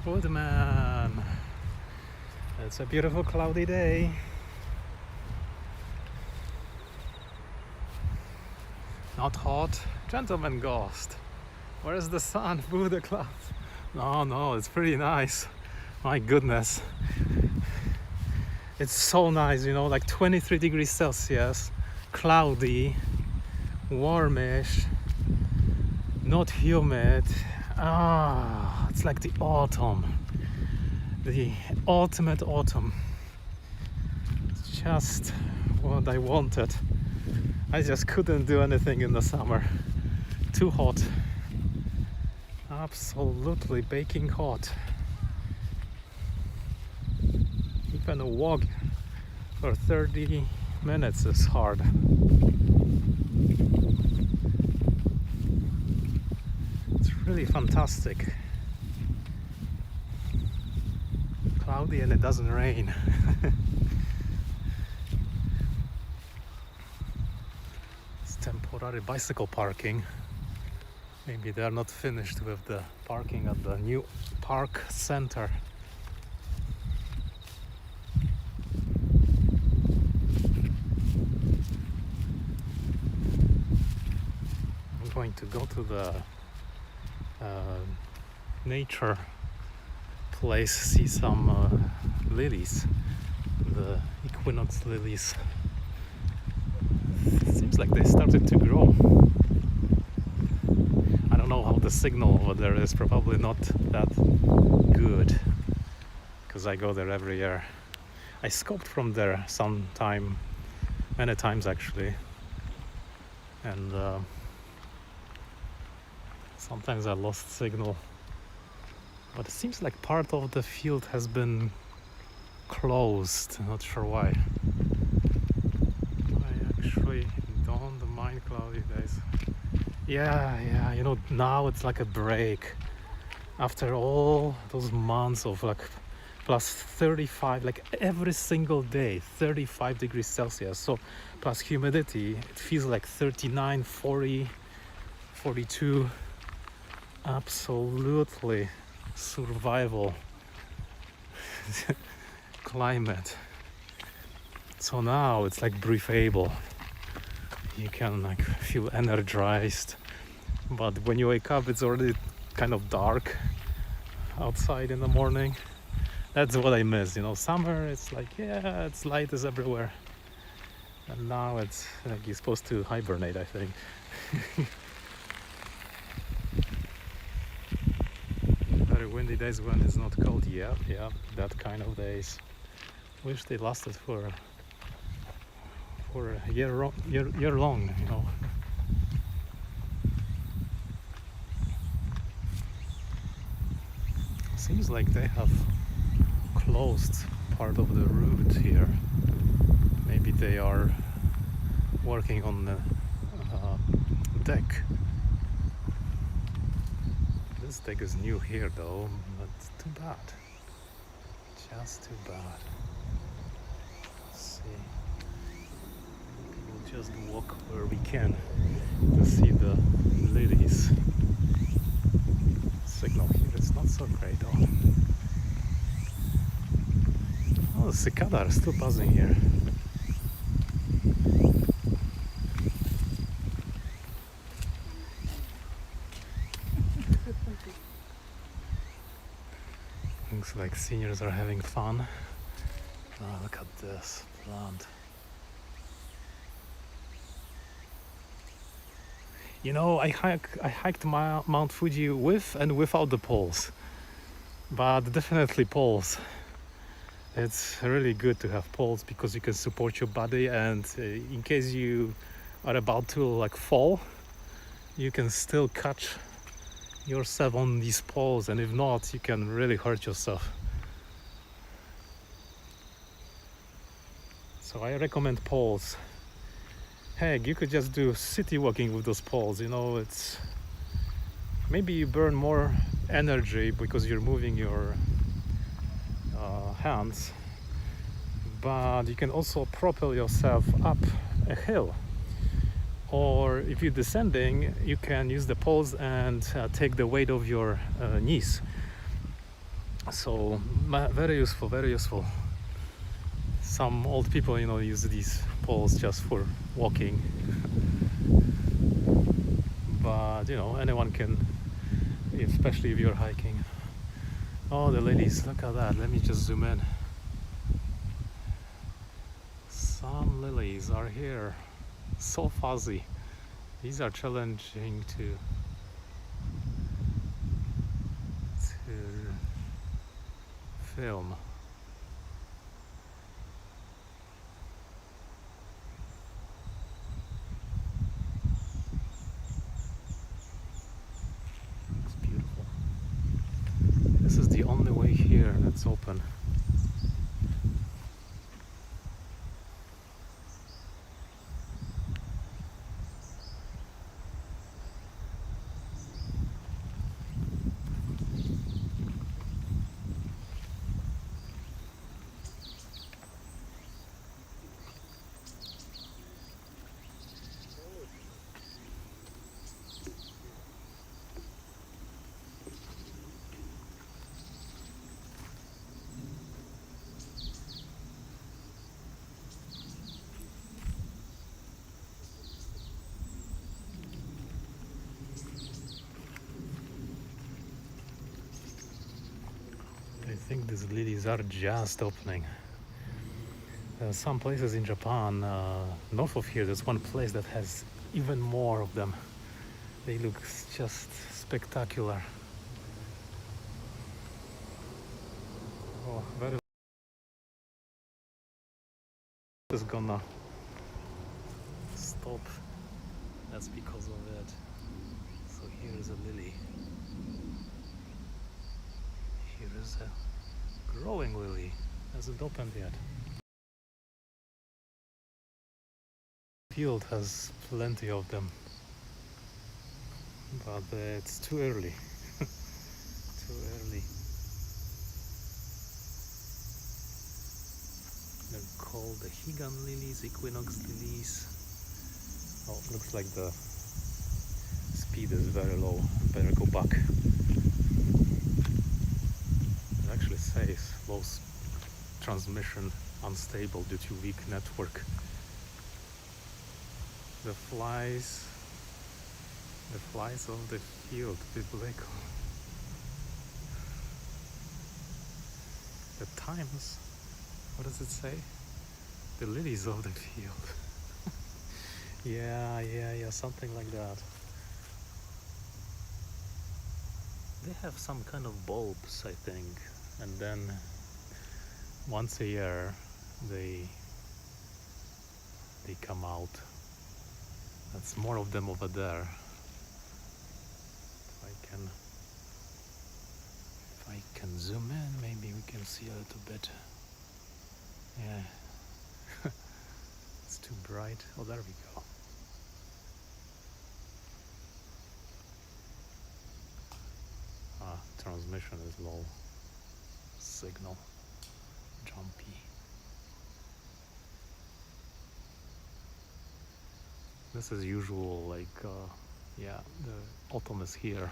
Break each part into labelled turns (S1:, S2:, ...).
S1: Woodman. It's a beautiful cloudy day. Not hot. Gentleman ghost. Where's the sun? Through the clouds. No, it's pretty nice. My goodness. It's so nice, like 23 degrees Celsius, cloudy, warmish, not humid. It's like the autumn. The ultimate autumn. It's just what I wanted. I just couldn't do anything in the summer. Too hot. Absolutely baking hot. Even a walk for 30 minutes is hard. It's really fantastic. Cloudy and it doesn't rain. It's temporary bicycle parking. Maybe they are not finished with the parking at the new park center. I'm going to go to the nature place, see some lilies, the equinox lilies. It seems like they started to grow. I don't know how the signal over there is, probably not that good, because I go there every year. I scoped from there many times actually, and sometimes I lost signal. But it seems like part of the field has been closed, not sure why. I actually don't mind cloudy days. Yeah, now it's like a break. After all those months of like plus 35, like every single day, 35 degrees Celsius. So plus humidity, it feels like 39, 40, 42. Absolutely survival climate. So now it's like breathable. You can like feel energized, but when you wake up it's already kind of dark outside in the morning. That's what I miss. Summer it's like, yeah, it's light is everywhere, and now it's like you're supposed to hibernate, I think. Very windy days when it's not cold. Yeah, that kind of days. Wish they lasted for a year long. Seems like they have closed part of the route here. Maybe they are working on the deck. This deck is new here though, but too bad. Just too bad. Let's see. We'll just walk where we can to see the lilies. Signal here it's not so great though. Oh, the cicada are still buzzing here. Looks like seniors are having fun. Oh, look at this plant. I hiked Mount Fuji with and without the poles, but definitely poles. It's really good to have poles because you can support your body, and in case you are about to like fall, you can still catch yourself on these poles, and if not, you can really hurt yourself. So I recommend poles. Heck, you could just do city walking with those poles. It's maybe you burn more energy because you're moving your hands, but you can also propel yourself up a hill. Or if you're descending, you can use the poles and take the weight of your knees. So very useful, very useful. Some old people, use these poles just for walking, but anyone can, especially if you're hiking. Oh, the lilies, look at that. Let me just zoom in. Some lilies are here, so fuzzy. These are challenging to film. It's beautiful. This is the only way here that's open. I think these lilies are just opening. Some places in Japan, north of here, there's one place that has even more of them. They look just spectacular. Oh, very. Is gonna stop. That's because of it. So here is a lily. Here is a growing lily. Hasn't opened yet. Field has plenty of them, but it's too early. Too early. They're called the Higan lilies, Equinox lilies. Oh, looks like the speed is very low. Better go back. It actually says low transmission, unstable due to weak network. The flies of the field, biblical. The times, what does it say? The lilies of the field. yeah, something like that. They have some kind of bulbs, I think, and then once a year they come out. That's more of them over there. If I can zoom in, maybe we can see a little bit. Yeah. It's too bright. Oh, there we go. Transmission is low. Signal jumpy. This is usual, like the autumn is here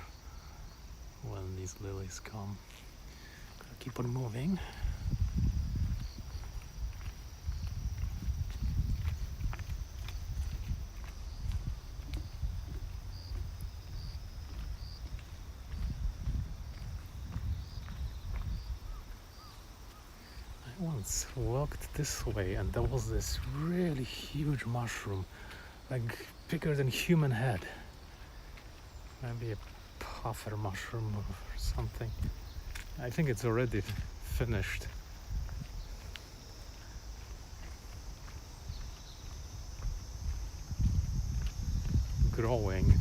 S1: when these lilies come. Gotta keep on moving. I once walked this way and there was this really huge mushroom, like bigger than human head. Maybe a puffer mushroom or something. I think it's already finished. Growing.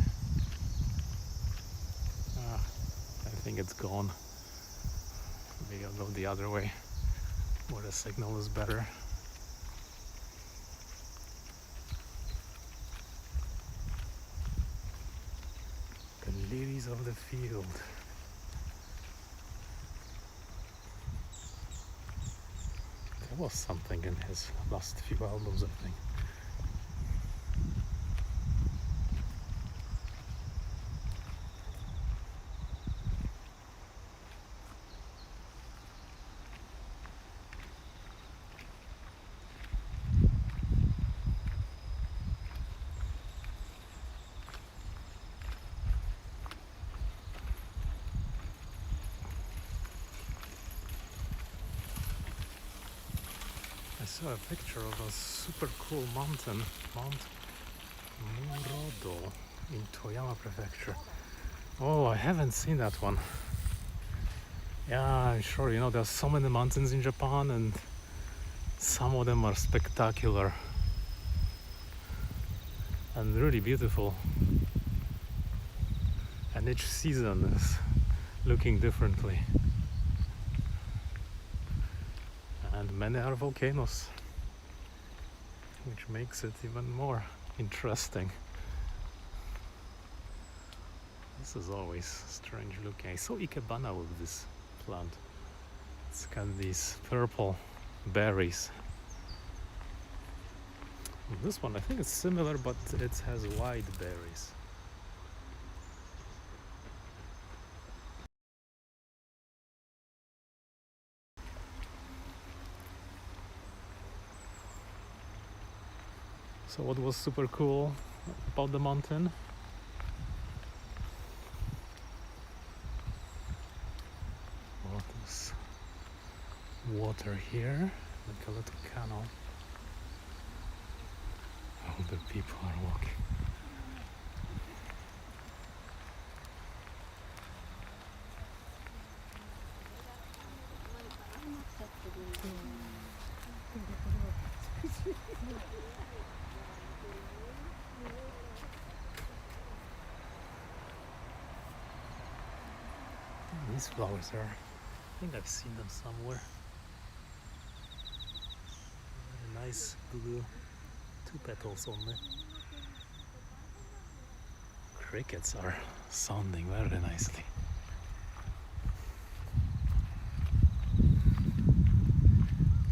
S1: I think it's gone. Maybe I'll go the other way where the signal is better. The lilies of the field. There was something in his last few albums, I think. saw a picture of a super cool mountain, Mount Murodo in Toyama Prefecture. Oh, I haven't seen that one. Yeah, I'm sure, there's so many mountains in Japan and some of them are spectacular and really beautiful. And each season is looking differently. And many are volcanoes, which makes it even more interesting. This is always strange looking. I saw Ikebana with this plant. It's got these purple berries. This one, I think it's similar, but it has white berries. So what was super cool about the mountain? Well, there's water here, like a little canal. All the people are walking. These flowers are, I think I've seen them somewhere. Very nice blue, 2 petals only. Crickets are sounding very nicely.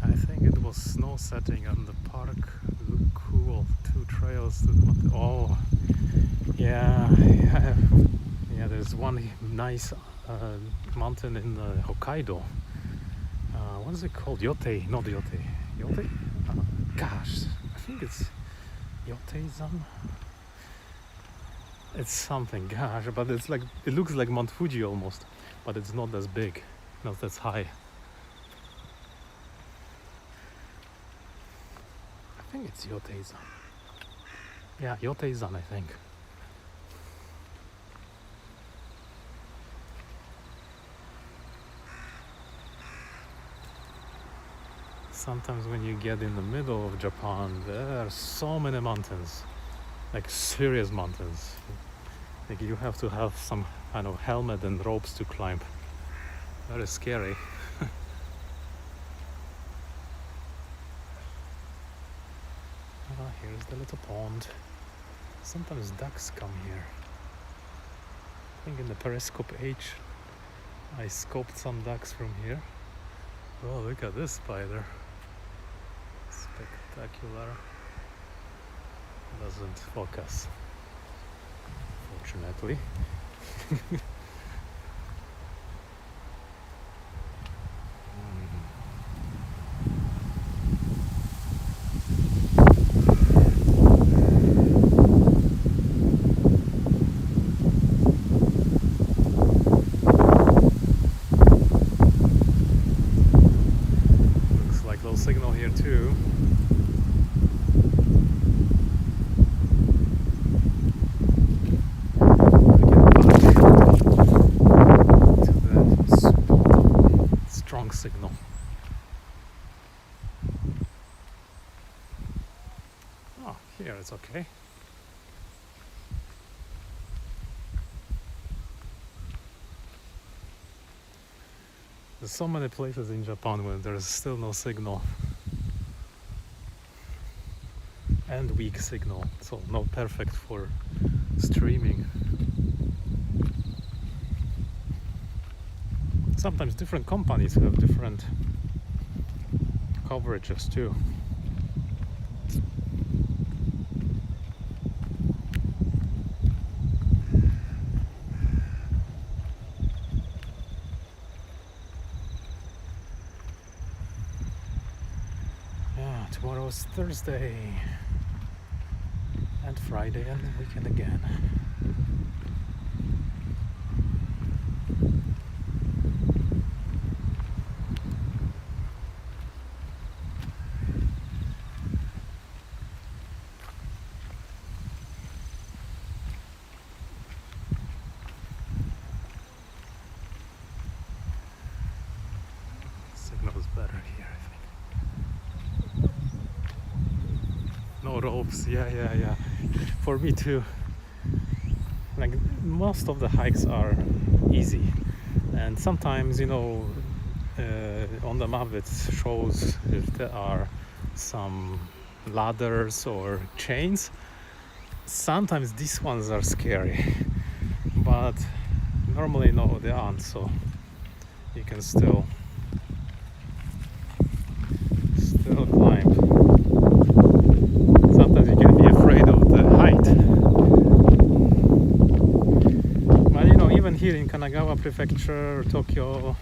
S1: I think it was snow setting and the park looked cool. 2 trails to the oh, yeah, yeah. There's one nice mountain in Hokkaido. What is it called? Yotei, not Yotei. Yotei? Gosh, I think it's Yotei-zan. It's something, gosh, but it's like, it looks like Mount Fuji almost, but it's not as big, not as high. I think it's Yotei-zan. Yeah, Yotei-zan, I think. Sometimes when you get in the middle of Japan, there are so many mountains, like serious mountains. Like you have to have some kind of helmet and ropes to climb. Very scary. Here's the little pond. Sometimes ducks come here. I think in the Periscope H I scoped some ducks from here. Oh, look at this spider. Spectacular. Doesn't focus, fortunately. Looks like low signal here too. Signal. Oh, here it's okay. There's so many places in Japan where there is still no signal and weak signal, so not perfect for streaming. Sometimes different companies have different coverages too. Yeah, tomorrow's Thursday and Friday and the weekend again. knows better here, I think. No ropes, yeah. For me too. Like most of the hikes are easy, and sometimes on the map it shows if there are some ladders or chains. Sometimes these ones are scary, but normally no, they aren't, so you can still climb. Sometimes you can be afraid of the height, but even here in Kanagawa Prefecture, Tokyo,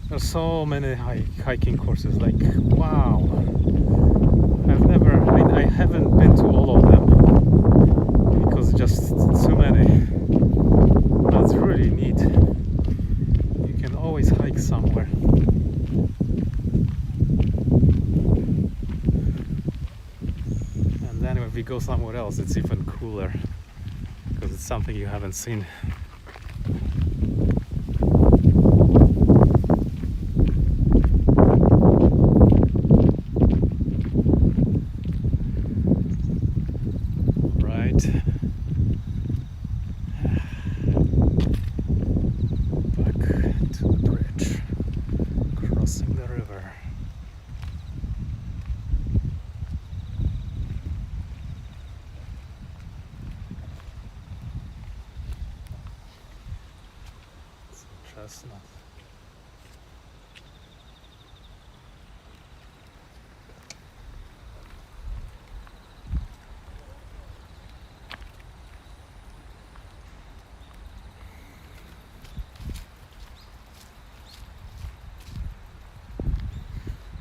S1: there are so many hiking courses. Like, wow, I haven't been to all of them because just too many. That's really neat. You can always hike somewhere. And then if we go somewhere else, it's even cooler because it's something you haven't seen. Chestnut.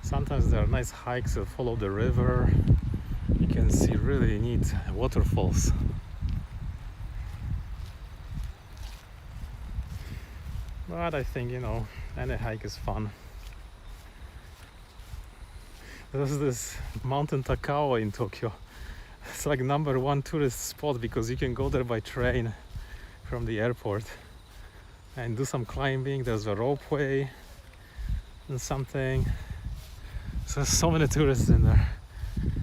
S1: Sometimes there are nice hikes that follow the river. You can see really neat waterfalls. But I think, any hike is fun. There's this mountain Takao in Tokyo. It's like #1 tourist spot because you can go there by train from the airport and do some climbing. There's a ropeway and something. So many tourists in there.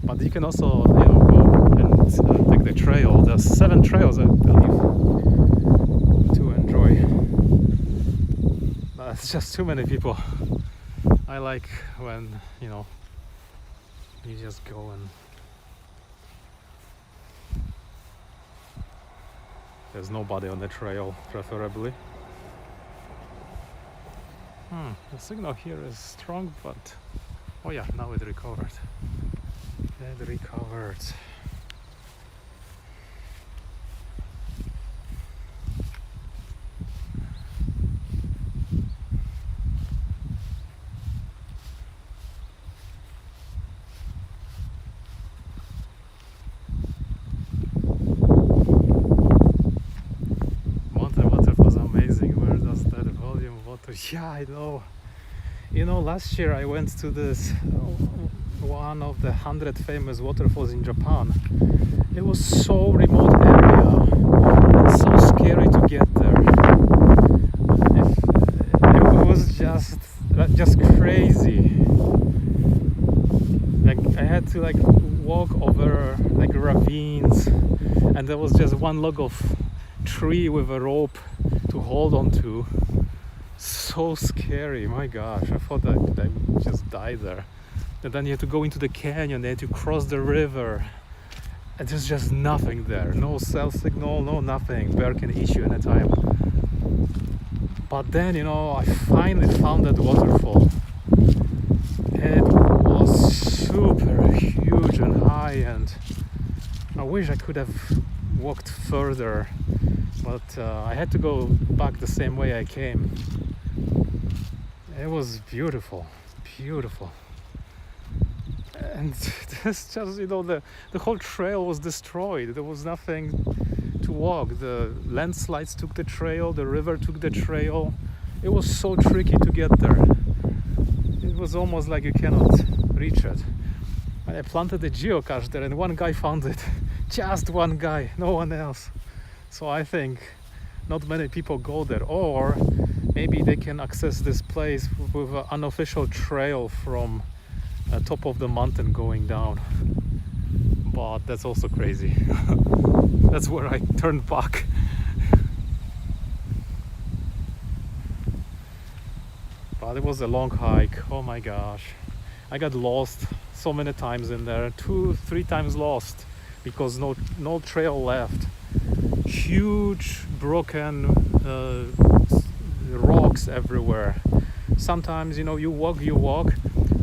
S1: But you can also, go and take the trail. There's 7 trails, I believe, to enjoy. It's just too many people. I like when you just go and there's nobody on the trail, preferably. The signal here is strong, but oh yeah, now it recovered. It recovered. Yeah, I know. Last year I went to this one of the 100 famous waterfalls in Japan. It was so remote area and so scary to get there. It was just crazy. Like I had to walk over ravines, and there was just one log of tree with a rope to hold on to. So scary, my gosh, I thought that I just died there. And then you had to go into the canyon, they had to cross the river, and there's just nothing there. No cell signal, no nothing. Bear can issue anytime. But then, I finally found that waterfall. It was super huge and high, and I wish I could have walked further, but I had to go back the same way I came. It was beautiful. And this just, the whole trail was destroyed. There was nothing to walk. The landslides took the trail, the river took the trail. It was so tricky to get there. It was almost like you cannot reach it. I planted a geocache there and one guy found it. Just one guy, no one else. So I think not many people go there, or maybe they can access this place with an unofficial trail from top of the mountain going down. But that's also crazy. That's where I turned back. But it was a long hike. Oh my gosh, I got lost so many times in there, 2-3 times lost, because no trail left. Huge broken rocks everywhere. Sometimes, you know, you walk,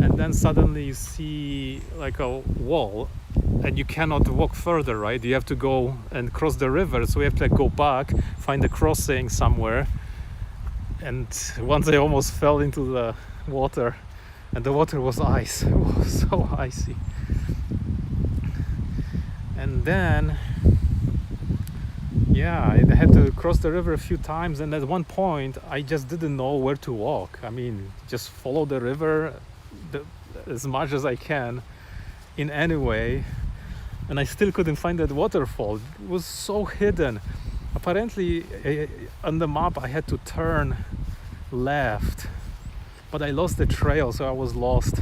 S1: and then suddenly you see like a wall, and you cannot walk further, right? You have to go and cross the river, so you have to like go back, find a crossing somewhere. And once I almost fell into the water, and the water was ice. It was so icy. And then, yeah, I had to cross the river a few times, and at one point I just didn't know where to walk. I mean, just follow the river as much as I can in any way, and I still couldn't find that waterfall. It was so hidden. Apparently on the map I had to turn left, but I lost the trail, so I was lost.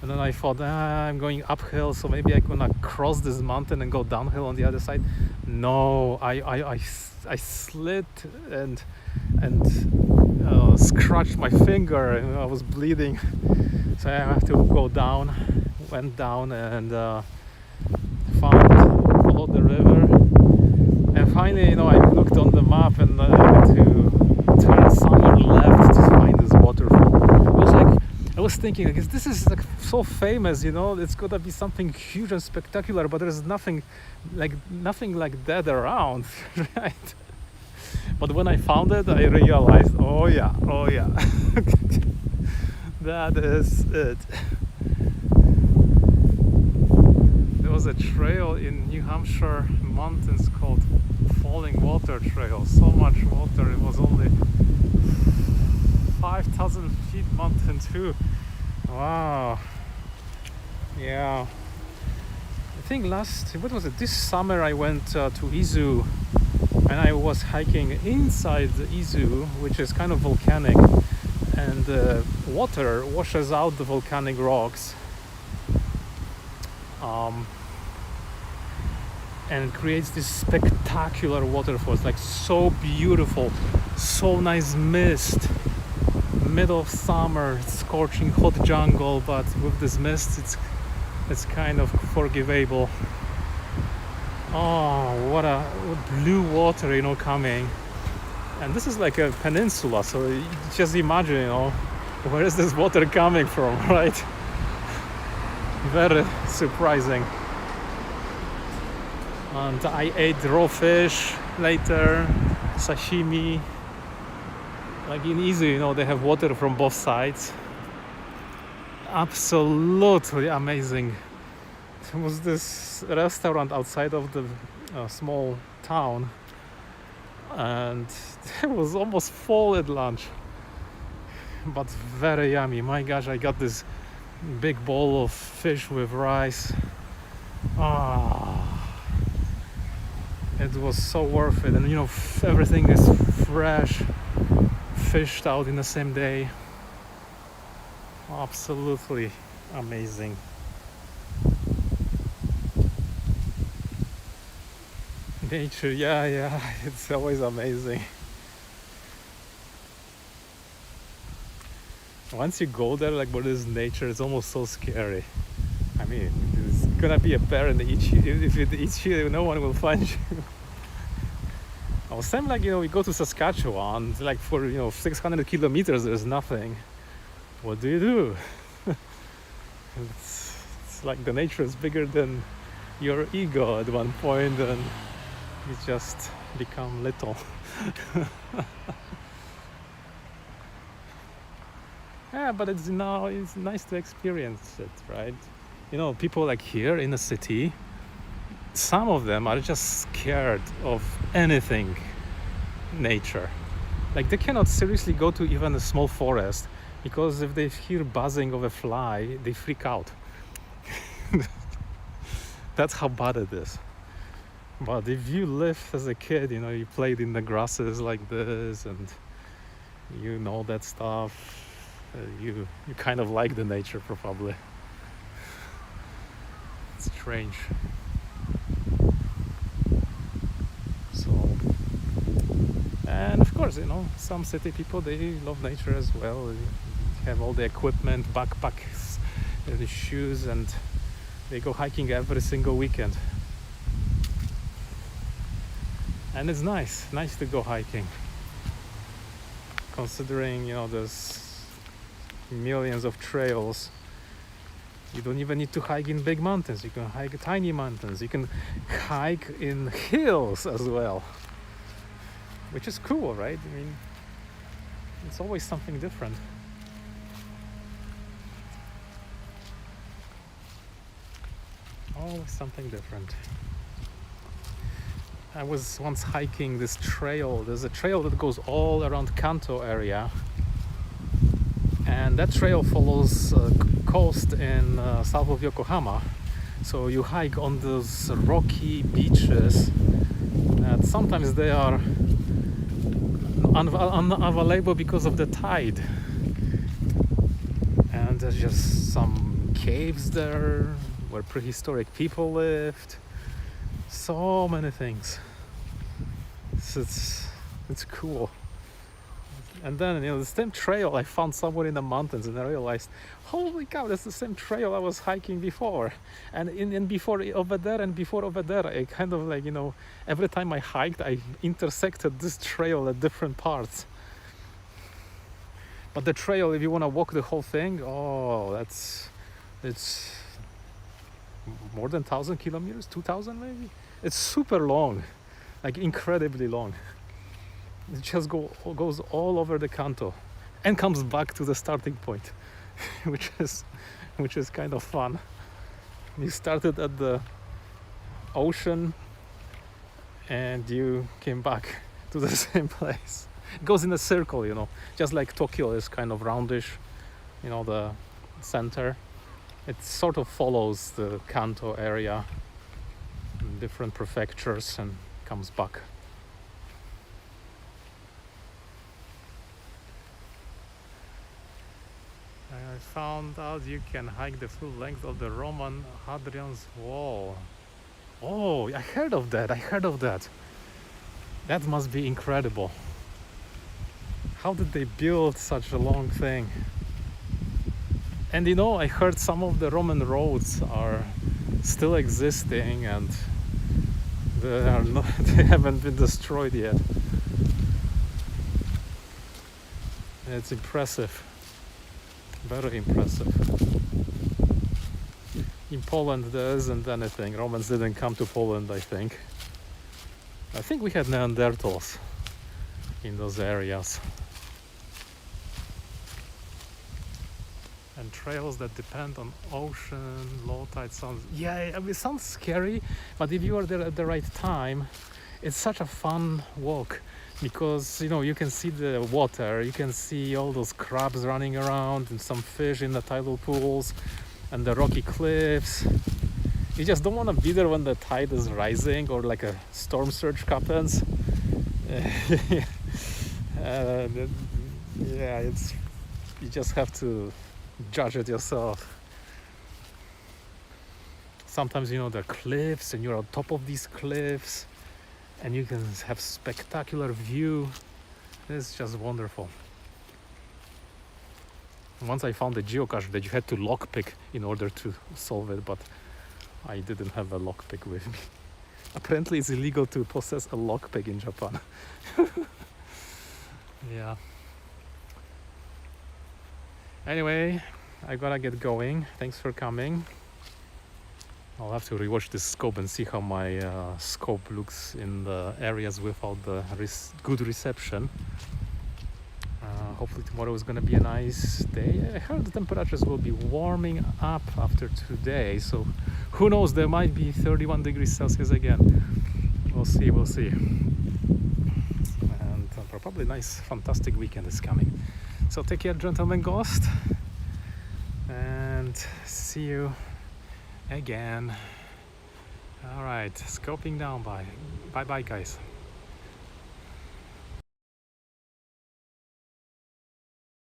S1: And then I thought, I'm going uphill, so maybe I'm gonna cross this mountain and go downhill on the other side. No, I slid and scratched my finger, and I was bleeding. So I have to go down. Went down and followed the river. And finally, you know, I looked on the map and I had to turn somewhere left to find this waterfall. I was thinking, like, this is like so famous, you know, it's gotta be something huge and spectacular, but there's nothing like that around, right? But when I found it, I realized, oh yeah, that is it. There was a trail in New Hampshire mountains called Falling Water Trail. So much water, it was only 5,000 feet mountain too. Wow. Yeah. I think this summer I went to Izu, and I was hiking inside the Izu, which is kind of volcanic, and the water washes out the volcanic rocks. And creates this spectacular waterfalls, like so beautiful, so nice mist, middle of summer, scorching hot jungle, but with this mist it's kind of forgivable. Oh, what blue water, you know, coming. And this is like a peninsula, so you just imagine, you know, where is this water coming from, right? Very surprising. And I ate raw fish later, sashimi. Like in Izu, you know, they have water from both sides. Absolutely amazing. There was this restaurant outside of the small town, and it was almost full at lunch, but very yummy. My gosh, I got this big bowl of fish with rice. It was so worth it. And you know, everything is fresh, fished out in the same day. Absolutely amazing. Nature, yeah, it's always amazing. Once you go there, like, what is nature, it's almost so scary. I mean, it's gonna be a bear and eat you. If it eats you, no one will find you. Well, same like, you know, we go to Saskatchewan, like for, you know, 600 kilometers, there's nothing. What do? It's like the nature is bigger than your ego at one point, and you just become little. Yeah, but it's nice to experience it, right? You know, people like here in the city, some of them are just scared of anything nature. Like, they cannot seriously go to even a small forest, because if they hear buzzing of a fly, they freak out. That's how bad it is. But if you lived as a kid, you know, you played in the grasses like this, and you know that stuff. You kind of like the nature, probably. It's strange. So, and of course, some city people, they love nature as well. They have all the equipment, backpacks, the shoes, and they go hiking every single weekend. And it's nice to go hiking, considering there's millions of trails. You don't even need to hike in big mountains. You can hike tiny mountains. You can hike in hills as well, which is cool, right? I mean, it's always something different. Always something different. I was once hiking this trail. There's a trail that goes all around Kanto area, and that trail follows coast in south of Yokohama. So you hike on those rocky beaches, and sometimes they are unavailable because of the tide. And there's just some caves there where prehistoric people lived. So many things. It's cool. And then the same trail I found somewhere in the mountains, and I realized, holy cow, that's the same trail I was hiking before. And before over there, I kind of every time I hiked, I intersected this trail at different parts. But the trail, if you want to walk the whole thing, it's more than 1,000 kilometers, 2,000 maybe. It's super long, like incredibly long. It just goes all over the Kanto and comes back to the starting point, which is kind of fun. You started at the ocean and you came back to the same place. It goes in a circle, just like Tokyo is kind of roundish, the center. It sort of follows the Kanto area, different prefectures, and comes back. I found out you can hike the full length of the Roman Hadrian's Wall. Oh, I heard of that. That must be incredible. How did they build such a long thing? And I heard some of the Roman roads are still existing, and they haven't been destroyed yet. It's impressive. Very impressive. In Poland there isn't anything. Romans didn't come to Poland, I think. I think we had Neanderthals in those areas. And trails that depend on ocean, low tide sounds... Yeah, I mean, it sounds scary, but if you are there at the right time, it's such a fun walk. Because you can see the water, you can see all those crabs running around and some fish in the tidal pools and the rocky cliffs. You just don't want to be there when the tide is rising or like a storm surge happens. You just have to judge it yourself. Sometimes there are cliffs and you're on top of these cliffs, and you can have spectacular view. It's just wonderful. Once I found a geocache that you had to lockpick in order to solve it, but I didn't have a lockpick with me. Apparently it's illegal to possess a lockpick in Japan. Yeah. Anyway, I gotta get going. Thanks for coming. I'll have to rewatch this scope and see how my scope looks in the areas without the good reception. Hopefully tomorrow is gonna be a nice day. I heard the temperatures will be warming up after today, so who knows, there might be 31 degrees Celsius again. We'll see. And probably a nice, fantastic weekend is coming. So take care, Gentleman Ghost, and see you again. All right, scoping down. Bye bye guys.